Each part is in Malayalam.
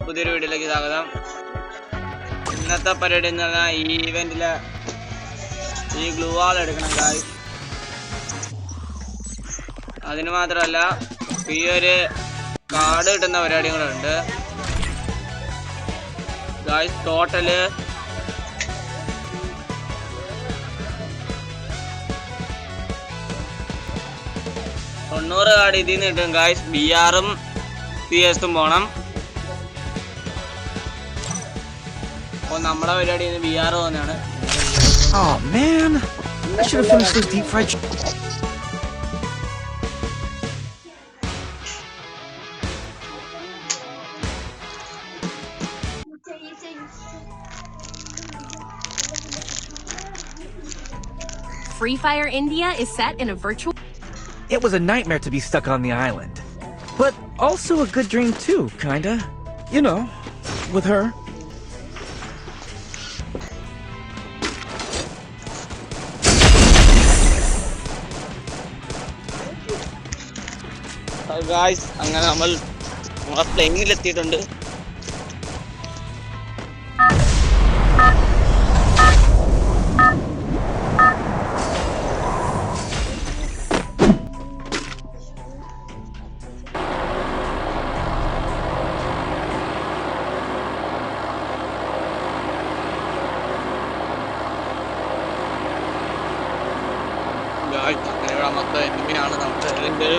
പുതിയൊരു വീഡിയോയിലേക്ക് സ്വാഗതം. ഇന്നത്തെ പരിപാടി എന്ന് പറഞ്ഞാൽ ഈ ഇവന്റില് ഈ ഗ്ലൂ വാൾ എടുക്കണം ഗായ്സ്. അതിന് മാത്രമല്ല ഈ ഒരു കാർഡ് കിട്ടുന്ന പരിപാടിയും കൂടെ ഉണ്ട് ഗായ്സ്. ടോട്ടല് 90 കാർഡ് ഇതിൽ നിന്ന് കിട്ടും ഗായ്സ്. BR-ഉം CS-ഉം പോണം. അപ്പോൾ നമ്മുടെ പരിപാടി BR പോകുന്നതാണ്. Oh man, I should have finished this deep fried Free Fire India is set in a virtual... It was a nightmare to be stuck on the island. But also a good dream too, kinda. You know, with her. Guys, അങ്ങനെ നമ്മൾ പ്ലെയിനിലെത്തിയിട്ടുണ്ട്. അങ്ങനെ ഇവിടെ മൊത്തം എനിമിനാണ്. നമുക്ക് അതിൻ്റെ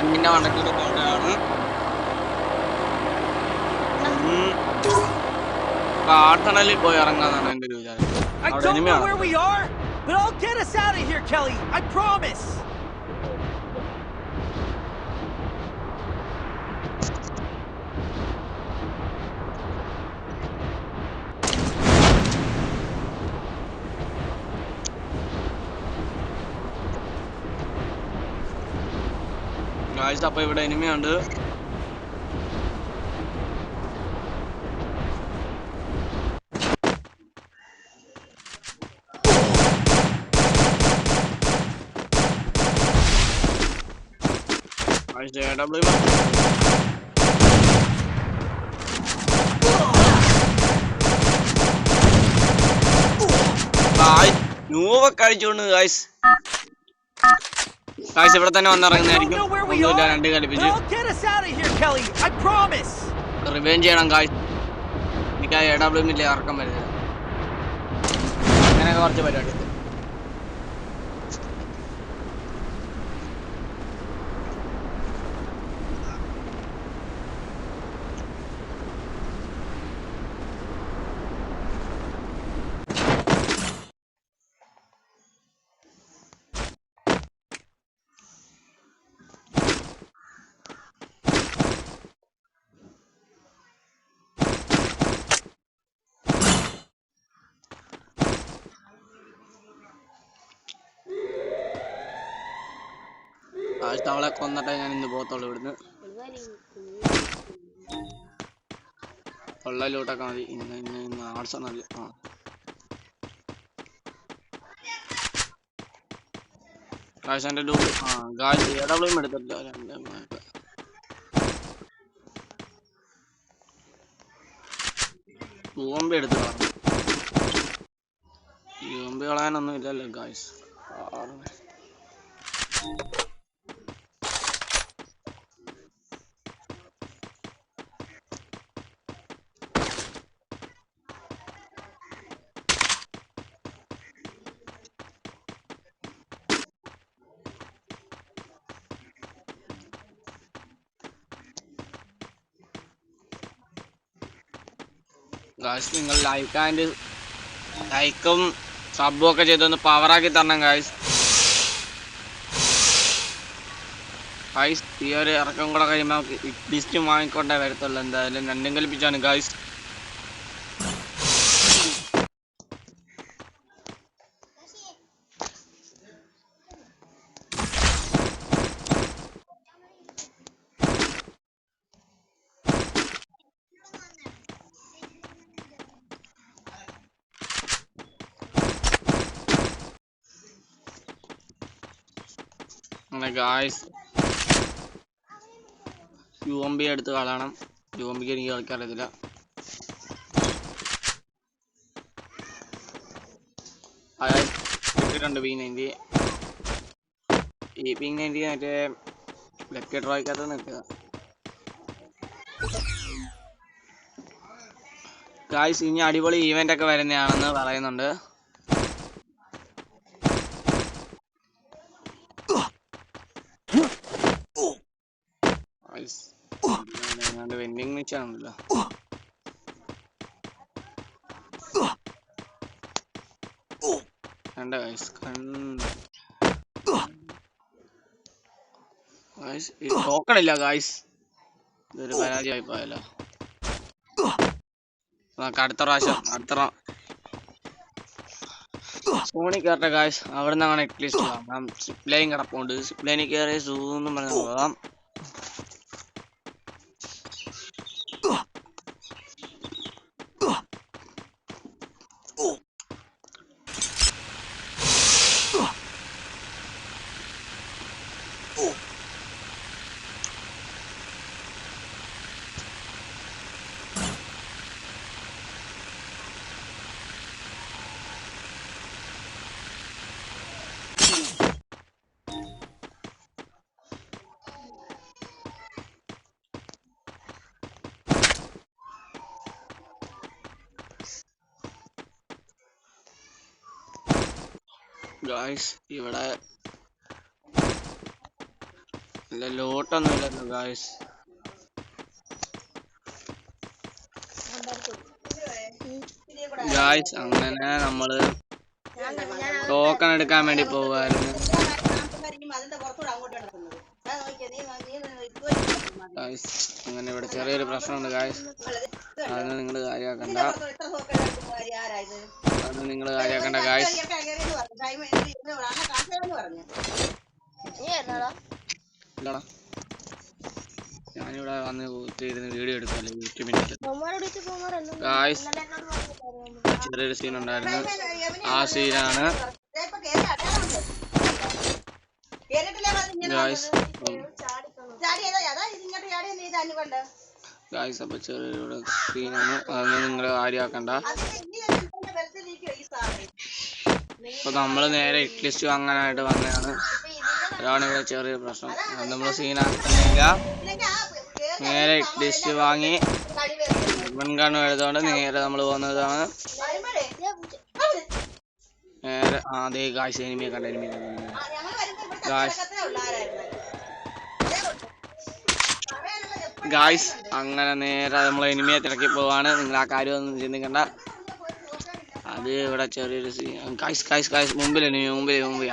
എമ്മിന്റെ വണ്ടക്കിട്ട് കൊണ്ടാണ് കാട്ടണലിൽ പോയി ഇറങ്ങാന്നാണ് എന്റെ ഒരു വിചാരം. I don't know where we are, but I'll get us out of here, Kelly. I promise. Guys, അപ്പൊ ഇവിടെ എനിമിയുണ്ട്. കഴിച്ചോണ്ട് ഗായ്സ് ഇവിടെ തന്നെ വന്നിറങ്ങുന്നതായിരിക്കും. രണ്ട് കളിപ്പിച്ച് റിവെഞ്ച് ചെയ്യണം ഗായ്സ്. എനിക്ക് ആ AWM ഇറക്കം വരുന്നത്. അങ്ങനെയൊക്കെ കുറച്ച് പരിപാടി. അവളെ കൊന്നിട്ടേ ഞാൻ ഇന്ന് പോകത്തുള്ളൂ ഇവിടുന്ന്. ഉള്ള ലൂട്ടൊക്കെ മതി. ഇന്ന് ആർട്സ് നല്ല. കാശന്റെ ലൂട്ട് AWM എടുത്തിട്ടില്ല. UMP എടുത്തു. UMP കളയാനൊന്നും ഇല്ലല്ലോ ഗായ്സ്. ഗായ്സ്, നിങ്ങൾ ലൈക്കും സബും ഒക്കെ ചെയ്തൊന്ന് പവറാക്കി തരണം ഗായ്സ്. ഗായ്സ്, ഈ ഒരു ഇറക്കം കൂടെ കഴിയുമ്പോൾ ലിസ്റ്റ് വാങ്ങിക്കൊണ്ടേ വരത്തുള്ളൂ. എന്തായാലും രണ്ടും കൽപ്പിച്ചാണ് ഗായ്സ്. അങ്ങനെ ഗായ്സ് UMP എടുത്ത് കളയണം. ജോംബിക്ക് എനിക്ക് കളിക്കാൻ അറിയത്തില്ല. കിട്ടിയിട്ടുണ്ട് P90. ഈ P90 മറ്റേ ലക്കി ഡ്രോയ്ക്കകത്ത് നിൽക്കുക. ഗായ്സ് ഇനി അടിപൊളി ഈവന്റ് ഒക്കെ വരുന്നതാണെന്ന് പറയുന്നുണ്ട്. വെൻഡിങ് മെഷീനാണല്ലോ. കണ്ട ഗായ്സ് ടോക്കണില്ല ഗായ്സ്. ഇതൊരു പരാജയമായി പോയല്ലോ. അടുത്ത പ്രാവശ്യം സോണി കയറട്ടെ ഗായ്സ്. അവിടെ നിന്നാണ് നെറ്റ് വാങ്ങാം. സിപ്പ് ലൈൻ കിടപ്പുണ്ട്. സിപ്പ് ലൈനിൽ കയറി സൂന്നും പറഞ്ഞ് പോകാം. ഗായ്സ് ഇവിടെ ലോട്ടൊന്നും ഇല്ലല്ലോ ഗായ്സ്. ഗായ്സ് അങ്ങനെ നമ്മള് ടോക്കൺ എടുക്കാൻ വേണ്ടി പോവായിരുന്നു. ഗായ്സ് അങ്ങനെ ഇവിടെ ചെറിയൊരു പ്രശ്നമുണ്ട് ഗായ്സ്. അതൊന്നും നിങ്ങൾ കാര്യമാക്കണ്ട ഗായ്സ്. ഞാനിവിടെ വന്ന് ഇരുന്ന് വീഡിയോ എടുക്കല്ലേ യൂട്യൂബിൻ്റെ. ഗായ്സ് ചെറിയൊരു സീൻ ഉണ്ടായിരുന്നു. ആ സീനാണ് ഗായ്സ്. ഗായ്സ് അപ്പൊ ചെറിയൊരു സീനാണ്. അതൊന്നും നിങ്ങൾ കാര്യമാക്കണ്ട. അപ്പൊ നമ്മള് നേരെ ഹിറ്റ് ലിസ്റ്റ് വാങ്ങാനായിട്ട് വന്നതാണ്. അതാണ് ഇവിടെ ചെറിയൊരു പ്രശ്നം. അത് നമ്മള് സീനാക്കുന്നില്ല. നേരെ ഹിറ്റ് ലിസ്റ്റ് വാങ്ങി മുൻഗണന എഴുതുകൊണ്ട് നേരെ നമ്മൾ പോകുന്നതാണ്. നേരെ അതേ ഗായ്സ് എനിമിയെ കണ്ട ഗായ്സ് അങ്ങനെ നേരെ നമ്മൾ എനിമിയെ തിരക്കി പോവാണ്. നിങ്ങൾ ആ കാര്യമൊന്നും ചിന്തിക്കണ്ട. അത് ഇവിടെ ചെറിയൊരു ഗായ്സ് മുമ്പിൽ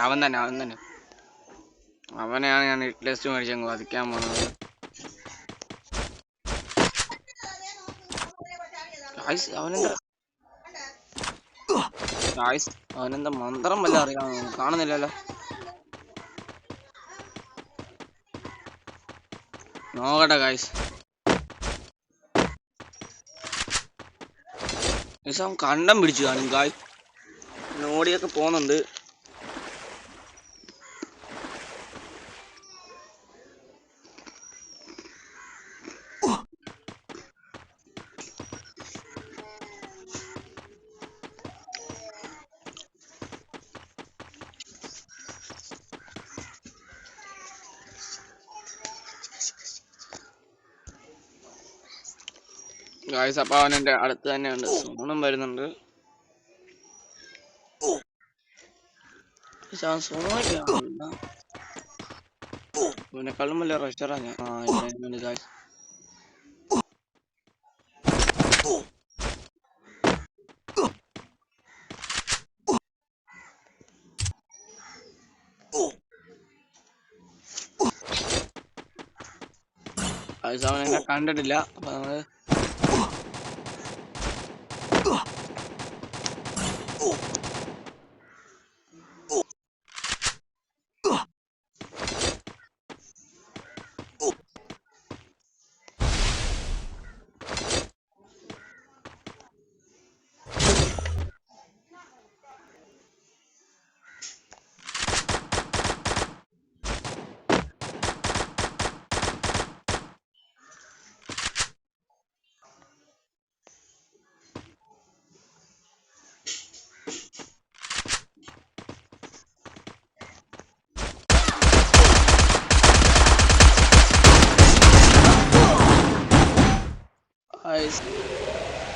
അവൻ തന്നെ അവനെയാണ് ഞാൻ ഹിറ്റ് ലിസ്റ്റ് മേടിച്ചങ്ങ് വധിക്കാൻ പോകുന്നത്. അവനെന്താ മന്ത്രം വല്ല അറിയാമോ? കാണുന്നില്ലല്ലോ. നോക്കട്ടെ ഗായ്സ്. അവൻ കണ്ടം പിടിച്ചു കാണും ഗായ്സ്. ഓടിയൊക്കെ പോകുന്നുണ്ട്. ഗായ്സ് അപ്പൊ അവൻ എന്റെ അടുത്ത് തന്നെ ഉണ്ട്. സോണും വരുന്നുണ്ട്. ഇവനെക്കാളും വലിയ റഷറാ ഞാൻ. ഗായ്സ് അവൻ എന്നെ കണ്ടിട്ടില്ല. അപ്പൊ നമ്മള്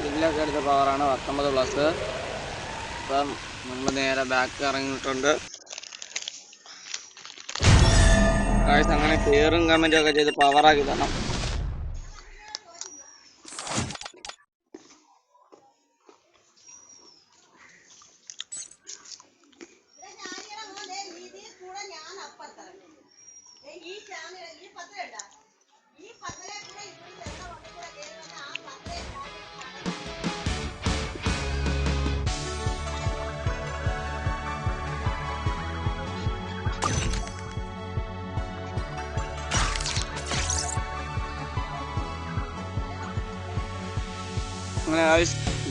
ഇതിലൊക്കെ എടുത്ത പവറാണ് 19+. ഇപ്പം നമ്മൾ നേരെ ബാക്ക് ഇറങ്ങിയിട്ടുണ്ട്. അങ്ങനെ കയറും കമന്റ് ഒക്കെ ചെയ്ത് പവറാക്കി തരണം. അങ്ങനെ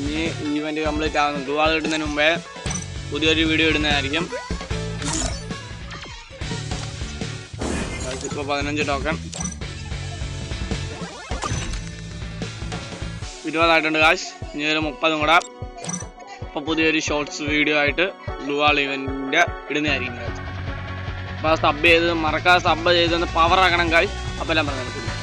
ഇനി ഈവന്റ് കംപ്ലീറ്റ് ആകുന്നു. ഗ്ലൂവാൾ ഇടുന്നതിന് മുമ്പേ പുതിയൊരു വീഡിയോ ഇടുന്നതായിരിക്കും. ഇപ്പോൾ 15 ടോക്കൺ 20 ആയിട്ടുണ്ട് കാശ്. ഇനി ഒരു 30 കൂടെ ഇപ്പോൾ പുതിയൊരു ഷോർട്സ് വീഡിയോ ആയിട്ട് ഗ്ലൂവാൾ ഇവന്റ് ഇടുന്നതായിരിക്കും. അപ്പോൾ സബ് ചെയ്ത് മറക്കാതെ സബ് ചെയ്തൊന്ന് പവർ ആക്കണം കാശ്. അപ്പോൾ എല്ലാം പറഞ്ഞു.